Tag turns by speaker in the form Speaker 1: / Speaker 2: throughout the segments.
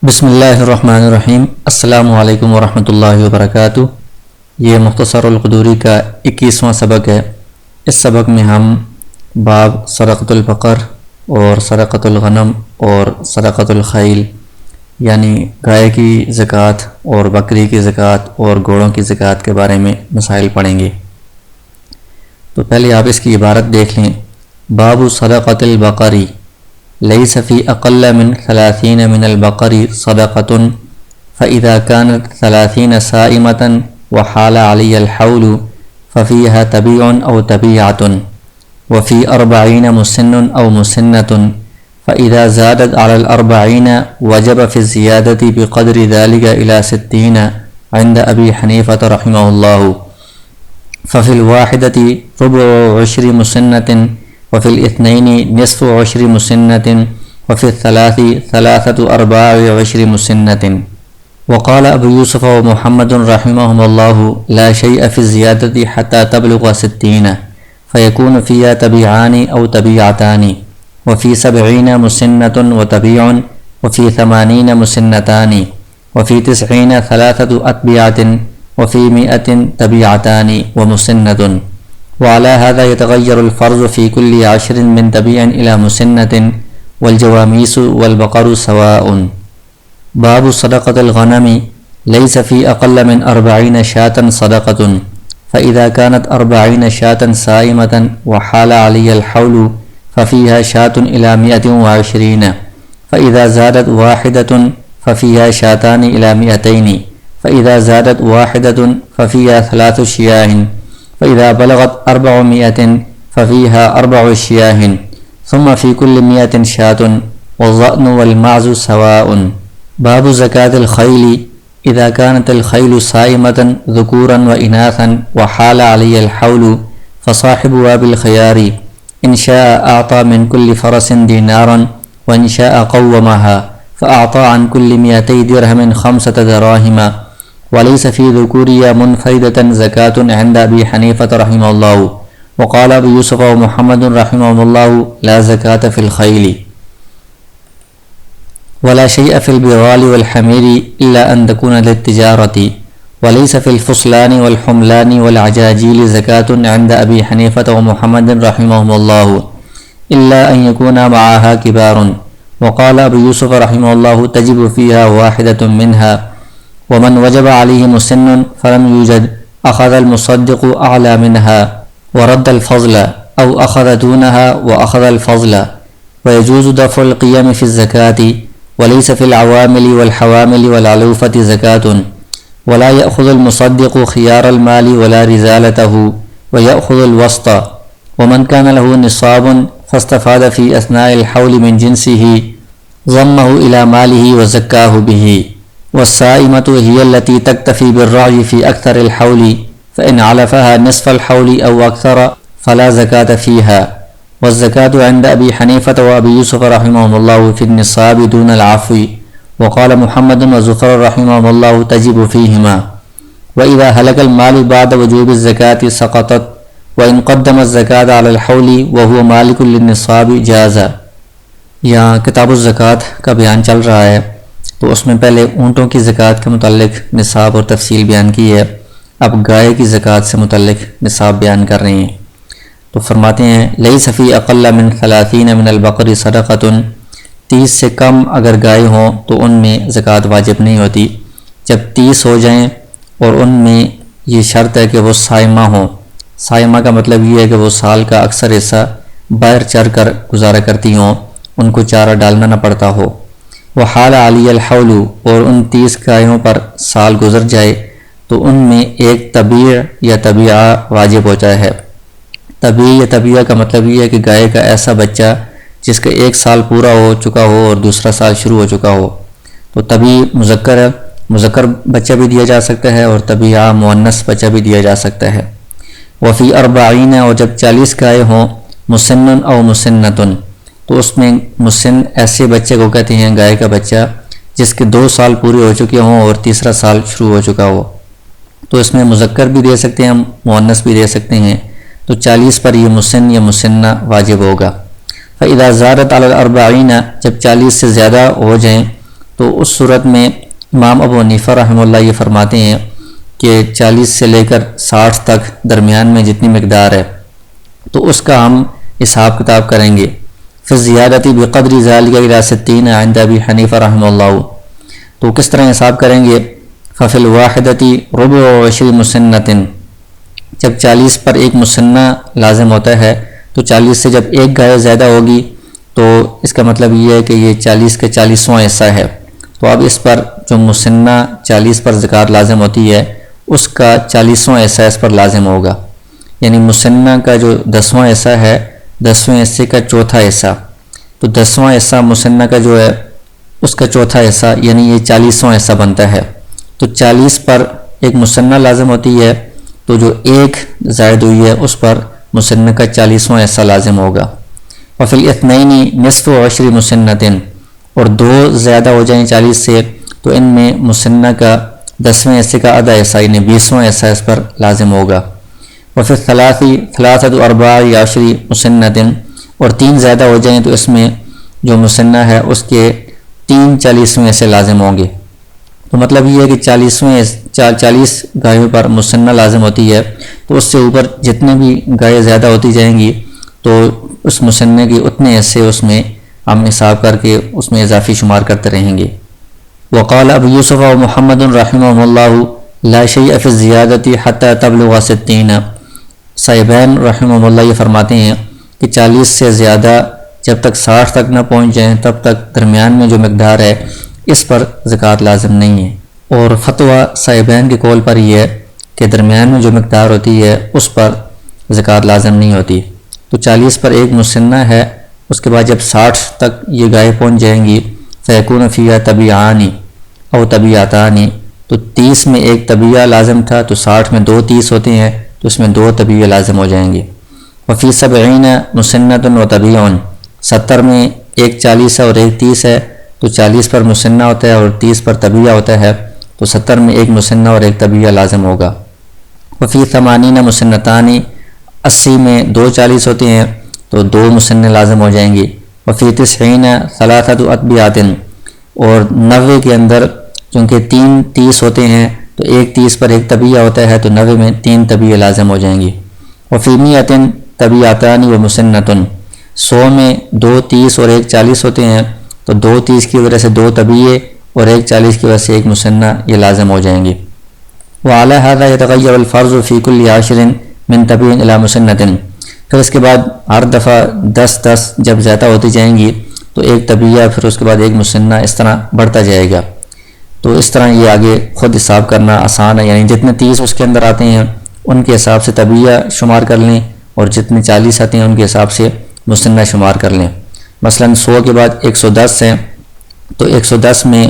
Speaker 1: بسم اللہ الرحمن الرحیم۔ السلام علیکم ورحمۃ اللہ وبرکاتہ۔ یہ مختصر القدوری کا 21واں سبق ہے۔ اس سبق میں ہم باب صدقۃ البقر اور صدقۃ الغنم اور صدقۃ الخیل یعنی گائے کی زکوٰۃ اور بکری کی زکوٰۃ اور گھوڑوں کی زکوٰۃ کے بارے میں مسائل پڑھیں گے۔ تو پہلے آپ اس کی عبارت دیکھ لیں۔ باب صدقۃ البقری لیس فی اقل من 30 من البقر صدقۃ فاذا كانت 30 صائمة وحال علی الحول ففیها تبیع او تبیعۃ وفی 40 مسن او مسنۃ فاذا زادت على 40 وجب فی الزیادۃ بقدر ذلك الى 60 عند ابی حنیفۃ رحمہ اللہ ففی الواحدۃ ربع عشر مسنۃ وفی الاثنین نصف عشر مسنۃ وفی الثلاث ثلاثة ارباع عشر مسنۃ۔ وقال ابو یوسف ومحمد رحمهم اللہ لا شیء فی الزیادۃ حتى تبلغ 60 فیکون فیہا تبیعان او تبیعتان وفی 70 مسنۃ وتبیع وفی 80 مسنتان وفی 90 ثلاثة اتبعۃ وفی 100 تبیعتان ومسنۃ۔ وعلى هذا يتغير الفرض في كل 10 من تبيع إلى مسنة والجواميس والبقر سواء۔ باب صدقة الغنم ليس في أقل من 40 شاة صدقة فإذا كانت 40 شاة صائمة وحال علي الحول ففيها شاة إلى 120 فإذا زادت واحدة ففيها شاتان إلى 200 فإذا زادت واحدة ففيها 3 شياه فإذا بلغت 400 ففيها 4 شياه ثم في كل 100 شاة والظأن والمعز سواء۔ باب زكاة الخيل إذا كانت الخيل صائمة ذكورا وإناثا وحال علي الحول فصاحبها بالخيار إن شاء أعطى من كل فرس دينارا وإن شاء قومها فأعطى عن كل 200 درهم 5 دراهم وليس في ذكورية منفردة زكاة عند أبي حنيفة رحمه الله وقال أبو يوسف ومحمد رحمه الله لا زكاة في الخيل ولا شيء في البغال والحمير إلا أن تكون للتجارة وليس في الفصلان والحملان والعجاجيل زكاة عند أبي حنيفة ومحمد رحمهم الله إلا أن يكون معها كبار وقال أبو يوسف رحمه الله تجب فيها واحدة منها ومن وجب عليه مسن فلم يوجد أخذ المصدق أعلى منها ورد الفضل أو أخذ دونها وأخذ الفضل ويجوز دفع القيم في الزكاة وليس في العوامل والحوامل والعلوفة زكاة ولا يأخذ المصدق خيار المال ولا رزالته ويأخذ الوسط ومن كان له نصاب فاستفاد في أثناء الحول من جنسه ضمه إلى ماله وزكاه به والصائمة هي التي تكتفي بالرعي في أكثر الحول فإن علفها نصف الحول أو أكثر فلا زكاة فيها والزكاة عند أبي حنيفة وأبي يوسف رحمهم الله في النصاب دون العفو وقال محمد وزفر رحمهم الله تجب فيهما وإذا هلك المال بعد وجوب الزكاة سقطت وإن قدم الزكاة على الحول وهو مالك للنصاب جاز۔ یہاں کتاب الزکوٰۃ کا بیان چل رہا ہے، تو اس میں پہلے اونٹوں کی زکوٰۃ کے متعلق نصاب اور تفصیل بیان کی ہے، اب گائے کی زکوٰۃ سے متعلق نصاب بیان کر رہے ہیں۔ تو فرماتے ہیں لیس فی اقل من 30 من البقر صدقۃ، 30 سے کم اگر گائے ہوں تو ان میں زکوٰۃ واجب نہیں ہوتی۔ جب 30 ہو جائیں اور ان میں یہ شرط ہے کہ وہ صائمہ ہوں، صائمہ کا مطلب یہ ہے کہ وہ سال کا اکثر حصہ باہر چر کر گزارا کرتی ہوں، ان کو چارہ ڈالنا نہ پڑتا ہو۔ وحال علی الحول، اور ان 30 گایوں پر سال گزر جائے تو ان میں ایک تبیع یا تبیعہ واجب ہو جائے ہے۔ تبیع یا تبیعہ کا مطلب یہ ہے کہ گائے کا ایسا بچہ جس کا 1 سال پورا ہو چکا ہو اور دوسرا سال شروع ہو چکا ہو، تو تبیع مذکر بچہ بھی دیا جا سکتا ہے اور تبیعہ مؤنث بچہ بھی دیا جا سکتا ہے۔ وفی 40، اور جب 40 گائے ہوں مسن او مسنۃ، تو اس میں مسن ایسے بچے کو کہتے ہیں گائے کا بچہ جس کے 2 سال پورے ہو چکے ہوں اور تیسرا سال شروع ہو چکا ہو، تو اس میں مذکر بھی دے سکتے ہیں، مؤنث بھی دے سکتے ہیں، تو 40 پر یہ مسن یا مسنہ واجب ہوگا۔ فَإِذَا زَادَتْ عَلَى الْأَرْبَعِينَ، جب 40 سے زیادہ ہو جائیں، تو اس صورت میں امام ابو حنیفہ رحمہ اللہ یہ فرماتے ہیں کہ 40 سے لے کر 60 تک درمیان میں جتنی مقدار ہے تو اس کا ہم حساب کتاب کریں گے. پھر زیادتی بقدر ذالک الی 60 عند ابی حنیفہ رحمہ اللہ. تو کس طرح حساب کریں گے؟ ففی الواحدتی ربع 20 مسنۃ. جب 40 پر ایک مسنہ لازم ہوتا ہے تو 40 سے جب ایک گائے زیادہ ہوگی تو اس کا مطلب یہ ہے کہ یہ 40 کے 40واں حصہ ہے. تو اب اس پر جو مسنہ 40 پر زکوٰۃ لازم ہوتی ہے اس کا 40واں حصہ اس پر لازم ہوگا. یعنی مسنہ کا جو 10واں حصہ ہے 10ویں حصے کا چوتھا حصہ، تو 10واں حصہ مسنہ کا جو ہے اس کا چوتھا حصہ یعنی یہ 40واں حصہ بنتا ہے. تو 40 پر ایک مسنہ لازم ہوتی ہے تو جو ایک زائد ہوئی ہے اس پر مسنہ کا 40واں حصہ لازم ہوگا. وفی الاثنین نصف 20 مسنۃ. اور دو زیادہ ہو جائیں 40 سے تو ان میں مسنہ کا 10ویں حصے کا آدھا حصہ یعنی 20واں حصہ اس پر لازم ہوگا. وفی ثلاثۃ ارباع 20 مسنۃ. اور 3 زیادہ ہو جائیں تو اس میں جو مسنہ ہے اس کے 3 40ویں حصے لازم ہوں گے. تو مطلب یہ ہے کہ 40 گائےوں پر مسنہ لازم ہوتی ہے تو اس سے اوپر جتنے بھی گائے زیادہ ہوتی جائیں گی تو اس مسنہ کے اتنے حصے اس میں ہم حساب کر کے اس میں اضافی شمار کرتے رہیں گے. وقال ابو یوسف و محمد رحمہ اللہ لا شیء فی الزیادۃ حتی تبلغ 60. صاحبین رحمہ اللہ یہ فرماتے ہیں کہ 40 سے زیادہ جب تک 60 تک نہ پہنچ جائیں تب تک درمیان میں جو مقدار ہے اس پر زکوٰۃ لازم نہیں ہے. اور فتویٰ صاحبین کے قول پر یہ ہے کہ درمیان میں جو مقدار ہوتی ہے اس پر زکوٰۃ لازم نہیں ہوتی. تو 40 پر ایک مسنہ ہے، اس کے بعد جب 60 تک یہ گائے پہنچ جائیں گی فیکون فیہا طبیعان او طبیعتان. تو 30 میں ایک طبیعہ لازم تھا تو 60 میں 2 30 ہوتے ہیں تو اس میں 2 طبیعہ لازم ہو جائیں گے. وفی 70 مسنۃ و طبیع. 70 میں ایک 40 ہے اور ایک 30 ہے تو 40 پر مسنہ ہوتا ہے اور 30 پر طبیعہ ہوتا ہے تو 70 میں ایک مسنہ اور ایک طبیعہ لازم ہوگا. وفی 80 مسنتان. 80 میں 2 40 ہوتے ہیں تو 2 مسنہ لازم ہو جائیں گے. وفی 90 ثلاثۃ اطبیعات. اور 90 کے اندر چونکہ 3 30 ہوتے ہیں تو ایک 30 پر ایک طبیعہ ہوتا ہے تو 90 میں 3 طبیعہ لازم ہو جائیں گی. وفی 100 طبیعتان و مسنۃ. 100 میں 2 30 اور ایک 40 ہوتے ہیں تو 2 30 کی وجہ سے 2 طبیعے اور ایک 40 کی وجہ سے ایک مسنہ یہ لازم ہو جائیں گے. وعلی ھذا یتغیر الفرض فی کل 10 من طبیع الی مسنۃ. پھر اس کے بعد ہر دفعہ 10 جب زیادہ ہوتی جائیں گی تو ایک طبیعہ پھر اس کے بعد ایک مسنہ اس طرح بڑھتا جائے گا. تو اس طرح یہ آگے خود حساب کرنا آسان ہے. یعنی جتنے 30 اس کے اندر آتے ہیں ان کے حساب سے طبیعہ شمار کر لیں اور جتنے 40 آتے ہیں ان کے حساب سے مسنہ شمار کر لیں. مثلا 100 کے بعد 110 ہیں تو 110 میں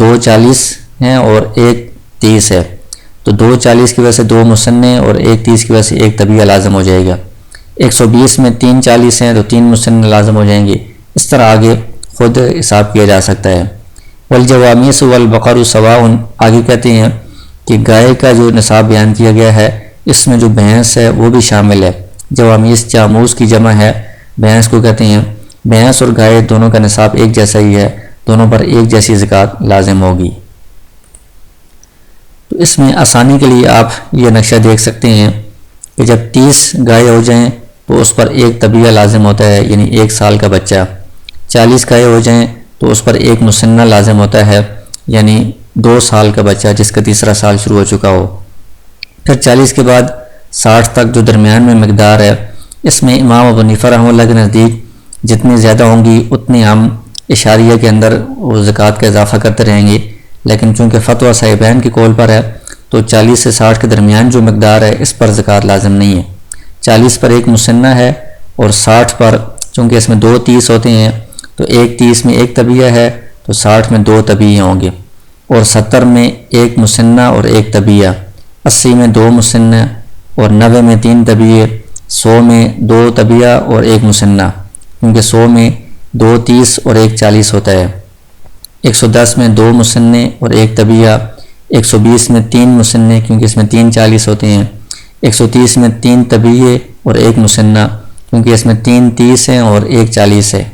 Speaker 1: 2 40 ہیں اور ایک 30 ہے تو 2 40 کی وجہ سے 2 مسنہ اور ایک 30 کی وجہ سے ایک طبیعہ لازم ہو جائے گا. 120 میں 3 40 ہیں تو 3 مسنہ لازم ہو جائیں گے. اس طرح آگے خود حساب کیا جا سکتا ہے. والجوامیس والبقر سواء. آگے کہتے ہیں کہ گائے کا جو نصاب بیان کیا گیا ہے اس میں جو بھینس ہے وہ بھی شامل ہے. جوامیس جاموس کی جمع ہے، بھینس کو کہتے ہیں. بھینس اور گائے دونوں کا نصاب ایک جیسا ہی ہے، دونوں پر ایک جیسی زکوٰۃ لازم ہوگی. تو اس میں آسانی کے لیے آپ یہ نقشہ دیکھ سکتے ہیں کہ جب 30 گائے ہو جائیں تو اس پر ایک طبیعہ لازم ہوتا ہے یعنی 1 سال کا بچہ. 40 گائے ہو جائیں تو اس پر ایک مسنہ لازم ہوتا ہے یعنی 2 سال کا بچہ جس کا تیسرا سال شروع ہو چکا ہو. پھر 40 کے بعد 60 تک جو درمیان میں مقدار ہے اس میں امام ابو حنیفہ رحمہ اللہ کے نزدیک جتنی زیادہ ہوں گی اتنی ہم اشاریہ کے اندر وہ زکوٰۃ کا اضافہ کرتے رہیں گے. لیکن چونکہ فتویٰ صاحبین کے قول پر ہے تو 40 سے 60 کے درمیان جو مقدار ہے اس پر زکوٰۃ لازم نہیں ہے. 40 پر ایک مسنہ ہے اور 60 پر چونکہ اس میں 2 30 ہوتے ہیں تو ایک 30 میں ایک طبیعہ ہے تو 60 میں 2 طبیعہ ہوں گے. اور 70 میں ایک مسنہ اور ایک طبیعہ. 80 میں 2 مسنہ اور 90 میں 3 طبیعے. 100 میں 2 طبیعہ اور ایک مسنہ کیونکہ 100 میں 2 30 اور ایک 40 ہوتا ہے. 110 میں 2 مسنہ اور ایک طبیعہ. 120 میں 3 مسنہ کیونکہ اس میں 3 40 ہوتے ہیں. 130 میں 3 طبیعے اور ایک مسنہ کیونکہ اس میں 3 30 ہیں اور ایک 40 ہے.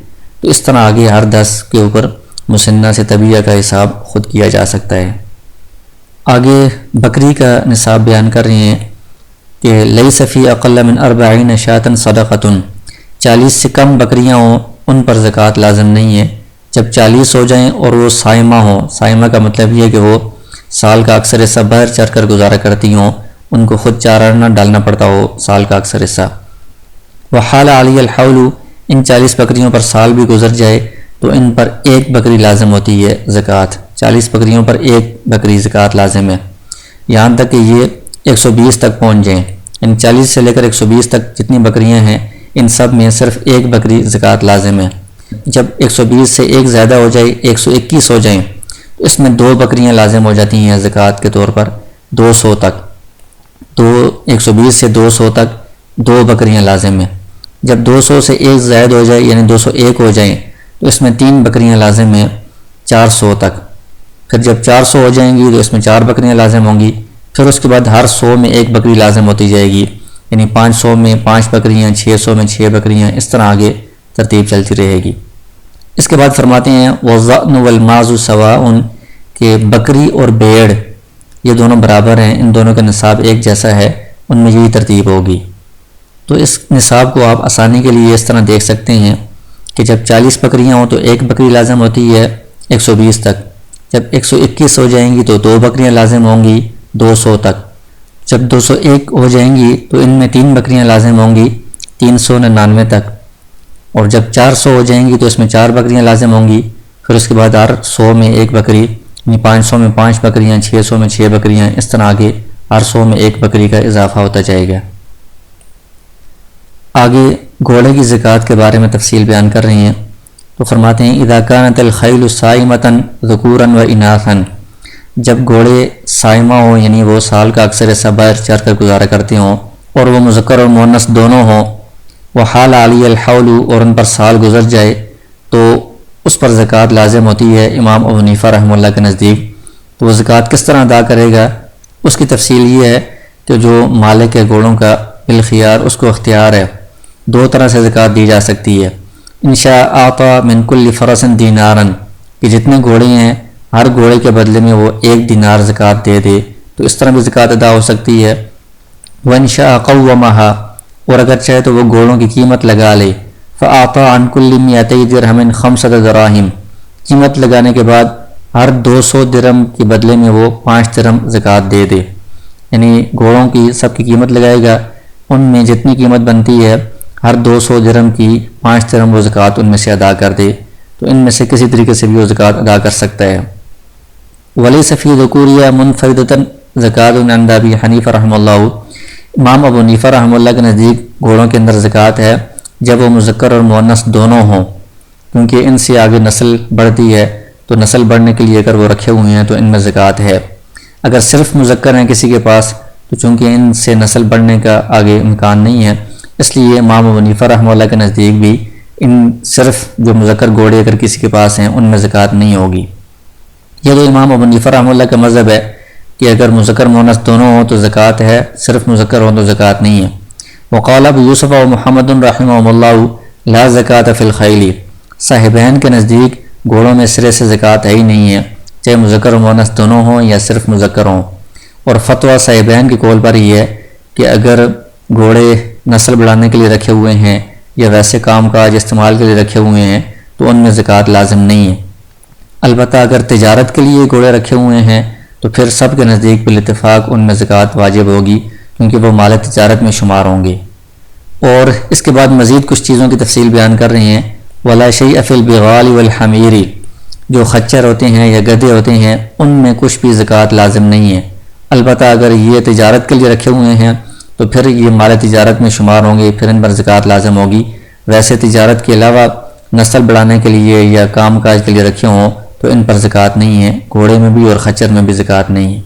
Speaker 1: تو اس طرح آگے ہر 10 کے اوپر مسنہ سے طبیعہ کا حساب خود کیا جا سکتا ہے۔ آگے بکری کا نصاب بیان کر رہے ہیں کہ لیس فی اقل من 40 شاۃ صدقۃ، 40 سے کم بکریاں ہوں ان پر زکوٰۃ لازم نہیں ہے۔ جب 40 ہو جائیں اور وہ صائمہ ہوں، صائمہ کا مطلب یہ ہے کہ وہ سال کا اکثر حصہ باہر چر کر گزارا کرتی ہوں، ان کو خود چارہ نہ ڈالنا پڑتا ہو سال کا اکثر حصہ۔ وحال علی الحول، ان 40 بکریوں پر سال بھی گزر جائے تو ان پر ایک بکری لازم ہوتی ہے زکوٰۃ، 40 بکریوں پر ایک بکری زکوٰۃ لازم ہے، یہاں تک کہ یہ 120 تک پہنچ جائیں۔ ان 40 سے لے کر 120 تک جتنی بکریاں ہیں ان سب میں صرف ایک بکری زکوٰۃ لازم ہے۔ جب 120 سے ایک زیادہ ہو جائے، 121 ہو جائیں تو اس میں 2 بکریاں لازم ہو جاتی ہیں زکوٰۃ کے طور پر 200 تک، 120 سے 200 تک 2 بکریاں لازم ہیں۔ جب 200 سے ایک زائد ہو جائے یعنی 201 ہو جائیں تو اس میں 3 بکریاں لازم ہیں 400 تک۔ پھر جب 400 ہو جائیں گی تو اس میں 4 بکریاں لازم ہوں گی، پھر اس کے بعد ہر 100 میں ایک بکری لازم ہوتی جائے گی، یعنی 500 میں 5 بکریاں، 600 میں 6 بکریاں، اس طرح آگے ترتیب چلتی رہے گی۔ اس کے بعد فرماتے ہیں وَالظَّأْنُ وَالْمَاعُزُ سَوَاءٌ، کہ بکری اور بھیڑ یہ دونوں برابر ہیں، ان دونوں کا نصاب ایک جیسا ہے، ان میں یہی ترتیب ہوگی۔ تو اس نصاب کو آپ آسانی کے لیے اس طرح دیکھ سکتے ہیں کہ جب 40 بکریاں ہوں تو ایک بکری لازم ہوتی ہے 120 تک، جب 121 ہو جائیں گی تو 2 بکریاں لازم ہوں گی 200 تک، جب 201 ہو جائیں گی تو ان میں 3 بکریاں لازم ہوں گی 399 تک، اور جب 400 ہو جائیں گی تو اس میں 4 بکریاں لازم ہوں گی، پھر اس کے بعد ہر 100 میں ایک بکری، یعنی 500 میں 5 بکریاں، 600 میں 6 بکریاں، اس طرح آگے ہر 100 میں ایک بکری کا اضافہ ہوتا جائے گا۔ آگے گھوڑے کی زکوٰۃ کے بارے میں تفصیل بیان کر رہے ہیں، تو فرماتے ہیں اذا كانت الخیل صائمۃ ذکورا واناثا، جب گھوڑے صائمہ ہوں یعنی وہ سال کا اکثر حصہ باہر چر کر گزارا کرتے ہوں اور وہ مذکر اور مؤنث دونوں ہوں، وحال علی الحول، اور ان پر سال گزر جائے تو اس پر زکوٰۃ لازم ہوتی ہے امام ابو حنیفہ رحمہ اللہ کے نزدیک۔ تو وہ زکوٰۃ کس طرح ادا کرے گا، اس کی تفصیل یہ ہے کہ جو مالک ہے گھوڑوں کا بالخیار اس کو اختیار ہے، 2 طرح سے زکوٰۃ دی جا سکتی ہے۔ انشاء اعطى من كل فرس دینارا، کہ جتنے گھوڑے ہیں ہر گھوڑے کے بدلے میں وہ 1 دینار زکوٰۃ دے دے، تو اس طرح بھی زکوٰۃ ادا ہو سکتی ہے۔ وانشاء قومها، اور اگر چاہے تو وہ گھوڑوں کی قیمت لگا لے، فاعطى عن كل 200 درہم 5 دراہم، قیمت لگانے کے بعد ہر 200 درہم کے بدلے میں وہ 5 درہم زکوٰۃ دے دے، یعنی گھوڑوں کی سب کی قیمت لگائے گا، ان میں جتنی قیمت بنتی ہے ہر 200 درہم کی 5 درہم وہ زکوٰۃ ان میں سے ادا کر دے، تو ان میں سے کسی طریقے سے بھی وہ زکوٰۃ ادا کر سکتا ہے۔ ولیس فی ذکوریہ منفردۃ زکوٰۃ عند ابی حنیفہ رحمہ اللہ، امام ابو حنیفہ رحمہ اللہ کے نزدیک گھوڑوں کے اندر زکوٰۃ ہے جب وہ مذکر اور مؤنث دونوں ہوں، کیونکہ ان سے آگے نسل بڑھتی ہے، تو نسل بڑھنے کے لیے اگر وہ رکھے ہوئے ہیں تو ان میں زکوٰۃ ہے۔ اگر صرف مذکر ہیں کسی کے پاس تو چونکہ ان سے نسل بڑھنے کا آگے امکان نہیں ہے، اس لیے امام ابو حنیفہ رحمہ اللہ کے نزدیک بھی ان صرف جو مذکر گھوڑے اگر کسی کے پاس ہیں ان میں زکوٰۃ نہیں ہوگی۔ یہ تو امام ابو حنیفہ رحمہ اللہ کا مذہب ہے کہ اگر مذکر مؤنث دونوں ہوں تو زکوٰۃ ہے، صرف مذکر ہوں تو زکوٰۃ نہیں ہے۔ وقال ابو یوسف و محمد رحمہ اللہ لا زکوٰۃ فی الخیل، صاحبین کے نزدیک گھوڑوں میں سرے سے زکوٰۃ ہے ہی نہیں ہے، چاہے مذکر و مؤنث دونوں ہوں یا صرف مذکر ہوں، اور فتویٰ صاحبین کے قول پر یہ ہے کہ اگر گھوڑے نسل بڑھانے کے لیے رکھے ہوئے ہیں یا ویسے کام کاج استعمال کے لیے رکھے ہوئے ہیں تو ان میں زکوٰۃ لازم نہیں ہے۔ البتہ اگر تجارت کے لیے گھوڑے رکھے ہوئے ہیں تو پھر سب کے نزدیک بالاتفاق ان میں زکوٰۃ واجب ہوگی، کیونکہ وہ مال تجارت میں شمار ہوں گے۔ اور اس کے بعد مزید کچھ چیزوں کی تفصیل بیان کر رہے ہیں۔ ولا شیء فی البغال والحمیر، جو خچر ہوتے ہیں یا گدھے ہوتے ہیں ان میں کچھ بھی زکوٰۃ لازم نہیں ہے، البتہ اگر یہ تجارت کے لیے رکھے ہوئے ہیں تو پھر یہ مال تجارت میں شمار ہوں گے، پھر ان پر زکوٰۃ لازم ہوگی۔ ویسے تجارت کے علاوہ نسل بڑھانے کے لیے یا کام کاج کے لیے رکھے ہوں تو ان پر زکوٰۃ نہیں ہے، گھوڑے میں بھی اور خچر میں بھی زکوٰۃ نہیں ہے۔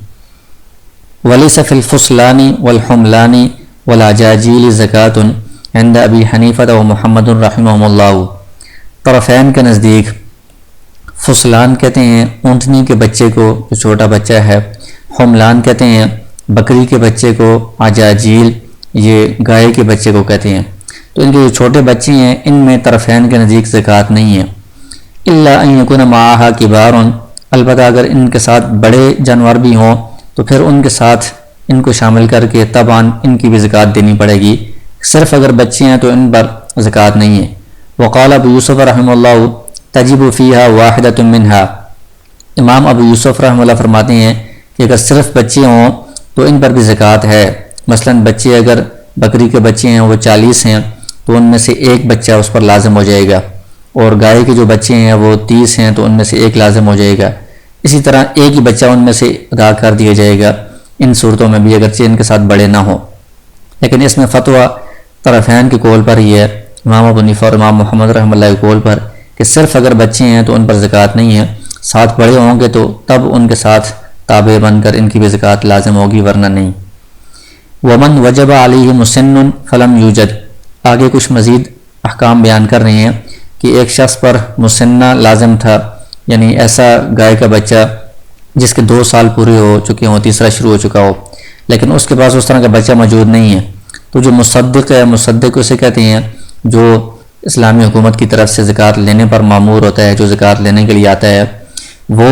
Speaker 1: ولیس فی الفصلان والحملان والاجاجیل زکوٰۃ عند ابی حنیفہ و محمد رحمہ اللہ، طرفین کے نزدیک فصلان کہتے ہیں اونٹنی کے بچے کو جو چھوٹا بچہ ہے، حملان کہتے ہیں بکری کے بچے کو، عجاجیل یہ گائے کے بچے کو کہتے ہیں۔ تو ان کے جو چھوٹے بچے ہیں ان میں طرفین کے نزدیک زکوٰۃ نہیں ہے، الا ان یکون معها کبار، البتہ اگر ان کے ساتھ بڑے جانور بھی ہوں تو پھر ان کے ساتھ ان کو شامل کر کے طبعاً ان کی بھی زکوٰۃ دینی پڑے گی، صرف اگر بچے ہیں تو ان پر زکوٰۃ نہیں ہے۔ وقال ابو یوسف رحمہ اللہ تجب فیہا واحدۃ منہا، امام ابو یوسف رحمہ اللہ فرماتے ہیں کہ اگر صرف بچے ہوں تو ان پر بھی زکوٰۃ ہے۔ مثلا بچے اگر بکری کے بچے ہیں وہ 40 ہیں تو ان میں سے ایک بچہ اس پر لازم ہو جائے گا، اور گائے کے جو بچے ہیں وہ 30 ہیں تو ان میں سے ایک لازم ہو جائے گا۔ اسی طرح ایک ہی بچہ ان میں سے ادا کر دیا جائے گا ان صورتوں میں بھی اگرچہ ان کے ساتھ بڑے نہ ہوں۔ لیکن اس میں فتویٰ طرفین کے قول پر ہی ہے، امام ابو حنیفہ اور امام محمد رحمہ اللہ کے قول پر، کہ صرف اگر بچے ہیں تو ان پر زکوٰۃ نہیں ہے، ساتھ بڑے ہوں گے تو تب ان کے ساتھ تابع بن کر ان کی بھی زکوٰۃ لازم ہوگی ورنہ نہیں۔ ومن وجب علیہ مسن فلم یوجد، آگے کچھ مزید احکام بیان کر رہے ہیں کہ ایک شخص پر مسنہ لازم تھا، یعنی ایسا گائے کا بچہ جس کے 2 سال پورے ہو چکے ہوں، تیسرا شروع ہو چکا ہو، لیکن اس کے پاس اس طرح کا بچہ موجود نہیں ہے، تو جو مصدق ہے، مصدق اسے کہتے ہیں جو اسلامی حکومت کی طرف سے زکوٰۃ لینے پر مامور ہوتا ہے، جو زکوٰۃ لینے کے لیے آتا ہے، وہ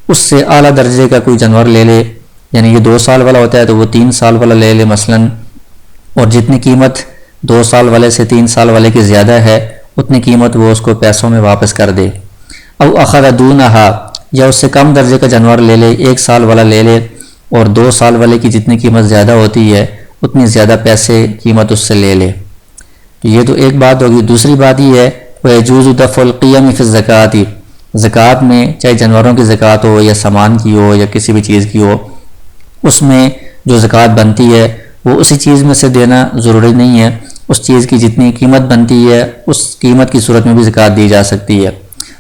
Speaker 1: اس سے اعلیٰ درجے کا کوئی جانور لے لے، یعنی یہ 2 سال والا ہوتا ہے تو وہ 3 سال والا لے لے مثلا، اور جتنی قیمت 2 سال والے سے 3 سال والے کی زیادہ ہے اتنی قیمت وہ اس کو پیسوں میں واپس کر دے۔ او اخذ دونہا، یا اس سے کم درجے کا جانور لے لے، 1 سال والا لے لے، اور 2 سال والے کی جتنی قیمت زیادہ ہوتی ہے اتنی زیادہ پیسے قیمت اس سے لے لے۔ تو یہ تو ایک بات ہوگی۔ دوسری بات یہ ہے وَيَجُوزُ دَفْعُ الْقِيَمِ فِي الزَّكَاةِ، زکوٰۃ میں چاہے جانوروں کی زکوٰۃ ہو یا سامان کی ہو یا کسی بھی چیز کی ہو، اس میں جو زکوٰۃ بنتی ہے وہ اسی چیز میں سے دینا ضروری نہیں ہے، اس چیز کی جتنی قیمت بنتی ہے اس قیمت کی صورت میں بھی زکوٰۃ دی جا سکتی ہے۔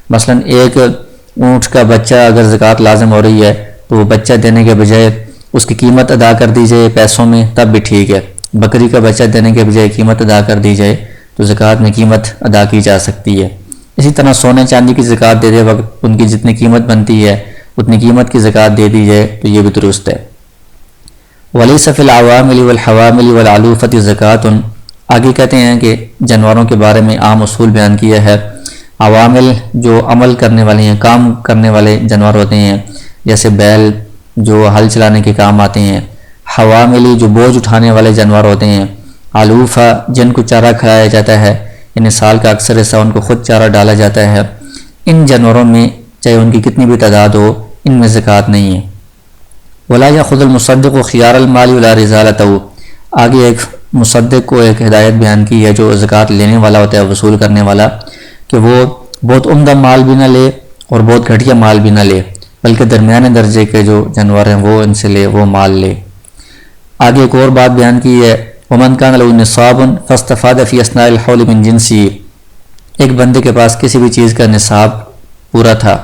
Speaker 1: مثلا ایک اونٹ کا بچہ اگر زکوٰۃ لازم ہو رہی ہے تو وہ بچہ دینے کے بجائے اس کی قیمت ادا کر دی جائے پیسوں میں تب بھی ٹھیک ہے۔ بکری کا بچہ دینے کے بجائے قیمت ادا کر دی جائے تو زکوٰۃ میں قیمت ادا کی جا سکتی ہے۔ اسی طرح سونے چاندی کی زکوٰۃ دیتے وقت ان کی جتنی قیمت بنتی ہے اتنی قیمت کی زکوٰۃ دے دی جائے تو یہ بھی درست ہے۔ وَلَيْسَ فِي الْعَوَامِلِ وَالْحَوَامِلِ وَالْعَلُوفَةِ زَكَاةٌ، آگے کہتے ہیں کہ جانوروں کے بارے میں عام اصول بیان کیا ہے۔ عوامل جو عمل کرنے والے ہیں، کام کرنے والے جانور ہوتے ہیں، جیسے بیل جو ہل چلانے کے کام آتے ہیں، حواملی جو بوجھ اٹھانے والے جانور ہوتے ہیں، علوفہ جن کو چارہ کھلایا جاتا ہے، یعنی سال کا اکثر حصہ ان کو خود چارہ ڈالا جاتا ہے، ان جانوروں میں چاہے ان کی کتنی بھی تعداد ہو ان میں زکوٰۃ نہیں ہے۔ وَلَا يَأْخُذُ الْمُصَدِّقُ خِيَارَ الْمَالِ وَلَا رِزَالَتَهُ، آگے ایک مصدق کو ایک ہدایت بیان کی ہے جو زکوٰۃ لینے والا ہوتا ہے، وصول کرنے والا، کہ وہ بہت عمدہ مال بھی نہ لے اور بہت گھٹیا مال بھی نہ لے، بلکہ درمیانے درجے کے جو جانور ہیں وہ ان سے لے، وہ مال لے۔ آگے ایک اور بات بیان کی ہے وَمَنْ كَانَ لَهُ نِصَابٌ فَاسْتَفَادَ فِي أَثْنَاءِ الْحَوْلِ مِنْ جِنْسِهِ، ایک بندے کے پاس کسی بھی چیز کا نصاب پورا تھا،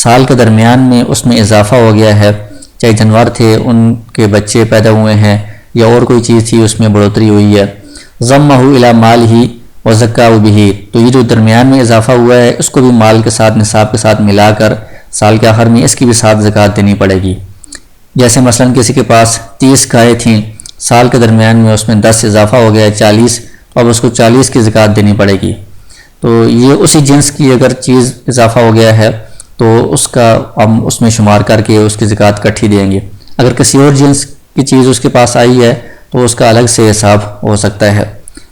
Speaker 1: سال کے درمیان میں اس میں اضافہ ہو گیا ہے، چاہے جانور تھے ان کے بچے پیدا ہوئے ہیں یا اور کوئی چیز تھی اس میں بڑھوتری ہوئی ہے، ضَمَّهُ إِلَى مَالِهِ وَزَكَّاهُ بِهِ، تو یہ جو درمیان میں اضافہ ہوا ہے اس کو بھی مال کے ساتھ، نصاب کے ساتھ ملا کر سال کے آخر میں اس کی بھی ساتھ زکوٰۃ دینی پڑے گی۔ جیسے مثلا کسی کے پاس 30 گائے تھیں، سال کے درمیان میں اس میں 10 اضافہ ہو گیا ہے 40، تو اب اس کو 40 کی زکوٰۃ دینی پڑے گی۔ تو یہ اسی جنس کی اگر چیز اضافہ ہو گیا ہے تو اس کا ہم اس میں شمار کر کے اس کی زکوٰۃ کٹھی دیں گے۔ اگر کسی اور جنس کی چیز اس کے پاس آئی ہے تو اس کا الگ سے حساب ہو سکتا ہے۔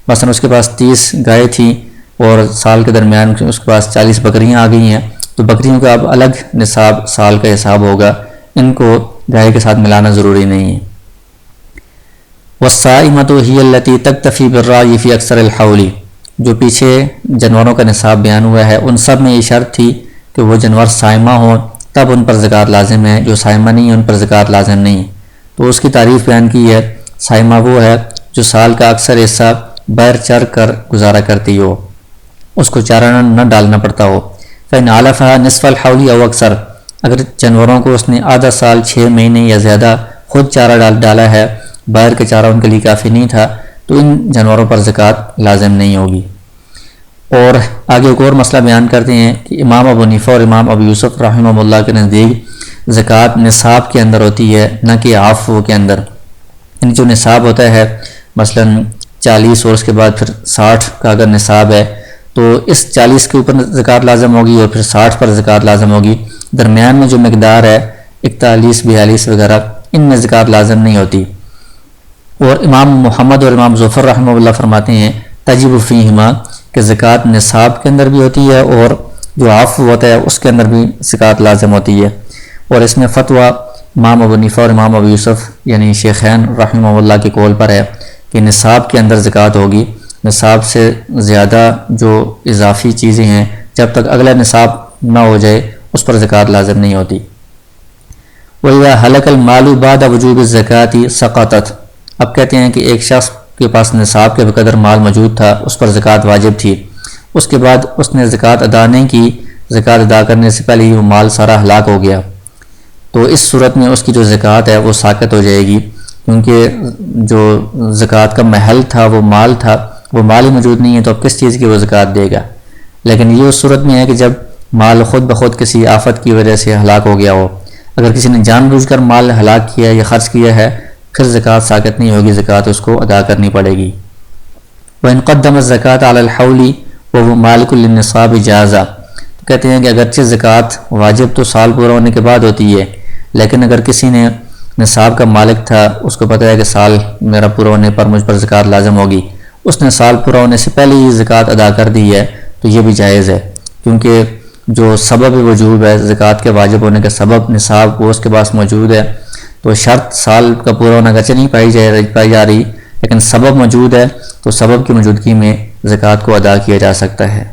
Speaker 1: مثلا اس کے پاس 30 گائے تھیں اور سال کے درمیان اس کے پاس 40 بکریاں آ گئی ہیں، تو بکریوں کا اب الگ نصاب سال کا حساب ہوگا، ان کو گائے کے ساتھ ملانا ضروری نہیں ہے۔ وَالصَّائِمَةُ هِيَ الَّتِي تَكْتَفِي بِالرَّعْيِ فِي أَكْثَرِ الْحَوْلِ، جو پیچھے جانوروں کا نصاب بیان ہوا ہے ان سب میں یہ شرط تھی کہ وہ جانور صائمہ ہوں تب ان پر زکوٰۃ لازم ہے، جو صائمہ نہیں ہے ان پر زکوٰۃ لازم نہیں ہے۔ تو اس کی تعریف بیان کی ہے، صائمہ وہ ہے جو سال کا اکثر حصہ بیر چر کر گزارا کرتی ہو، اس کو چارہ نہ ڈالنا پڑتا ہو۔ فَإِنْ عَلَفَهَا نِصْفَ الْحَوْلِ أَوْ أَكْثَرَ، اگر جانوروں کو اس نے آدھا سال 6 مہینے یا زیادہ خود چارہ ڈالا ہے، باہر کا چارہ ان کے لیے کافی نہیں تھا، تو ان جانوروں پر زکوٰۃ لازم نہیں ہوگی۔ اور آگے ایک اور مسئلہ بیان کرتے ہیں کہ امام ابو حنیفہ اور امام ابو یوسف رحمہ اللہ کے نزدیک زکوٰۃ نصاب کے اندر ہوتی ہے نہ کہ عفو کے اندر، یعنی جو نصاب ہوتا ہے مثلا 40 اور اس کے بعد پھر 60 کا اگر نصاب ہے تو اس 40 کے اوپر زکوٰۃ لازم ہوگی اور پھر 60 پر زکوٰۃ لازم ہوگی. درمیان میں جو مقدار ہے 41 42 وغیرہ ان میں زکوٰۃ لازم نہیں ہوتی. اور امام محمد اور امام ظفر رحمہ اللہ فرماتے ہیں تجب فیہما کہ زکوٰۃ نصاب کے اندر بھی ہوتی ہے اور جو عفو ہوتا ہے اس کے اندر بھی زکوٰۃ لازم ہوتی ہے. اور اس میں فتویٰ امام ابو حنیفہ اور امام ابو یوسف یعنی شیخین رحمہ اللہ کے قول پر ہے کہ نصاب کے اندر زکوٰۃ ہوگی. نصاب سے زیادہ جو اضافی چیزیں ہیں جب تک اگلا نصاب نہ ہو جائے اس پر زکوٰۃ لازم نہیں ہوتی. وَإِذَا هَلَكَ الْمَالُ بَعْدَ وُجُوبِ الزَّكَاةِ سَقَطَتْ. اب کہتے ہیں کہ ایک شخص کے پاس نصاب کے بقدر مال موجود تھا، اس پر زکوٰۃ واجب تھی، اس کے بعد اس نے زکوٰۃ ادا نہیں کی، زکوٰۃ ادا کرنے سے پہلے ہی وہ مال سارا ہلاک ہو گیا، تو اس صورت میں اس کی جو زکوٰۃ ہے وہ ساقط ہو جائے گی، کیونکہ جو زکوٰۃ کا محل تھا وہ مال تھا، وہ مال ہی موجود نہیں ہے تو اب کس چیز کی وہ زکوٰۃ دے گا. لیکن یہ اس صورت میں ہے کہ جب مال خود بخود کسی آفت کی وجہ سے ہلاک ہو گیا ہو. اگر کسی نے جان بوجھ کر مال ہلاک کیا یا خرچ کیا ہے پھر زکوٰۃ ساقط نہیں ہوگی، زکوٰۃ اس کو ادا کرنی پڑے گی. وَإِنْ قَدَّمَ الزَّكَاةَ عَلَى الْحَوْلِ وَهُوَ مَالِكٌ لِلنِّصَابِ جَازَ. کہتے ہیں کہ اگرچہ زکوٰۃ واجب تو سال پورا ہونے کے بعد ہوتی ہے، لیکن اگر کسی نے نصاب کا مالک تھا، اس کو پتہ ہے کہ سال میرا پورا ہونے پر مجھ پر زکوٰۃ لازم ہوگی، اس نے سال پورا ہونے سے پہلے ہی زکوٰۃ ادا کر دی ہے تو یہ بھی جائز ہے، کیونکہ جو سبب وجوب ہے زکوٰۃ کے واجب ہونے کا سبب نصاب وہ اس کے پاس موجود ہے. تو شرط سال کا پورا ہونا اگرچہ نہیں پائی جا رہی لیکن سبب موجود ہے، تو سبب کی موجودگی میں زکوٰۃ کو ادا کیا جا سکتا ہے.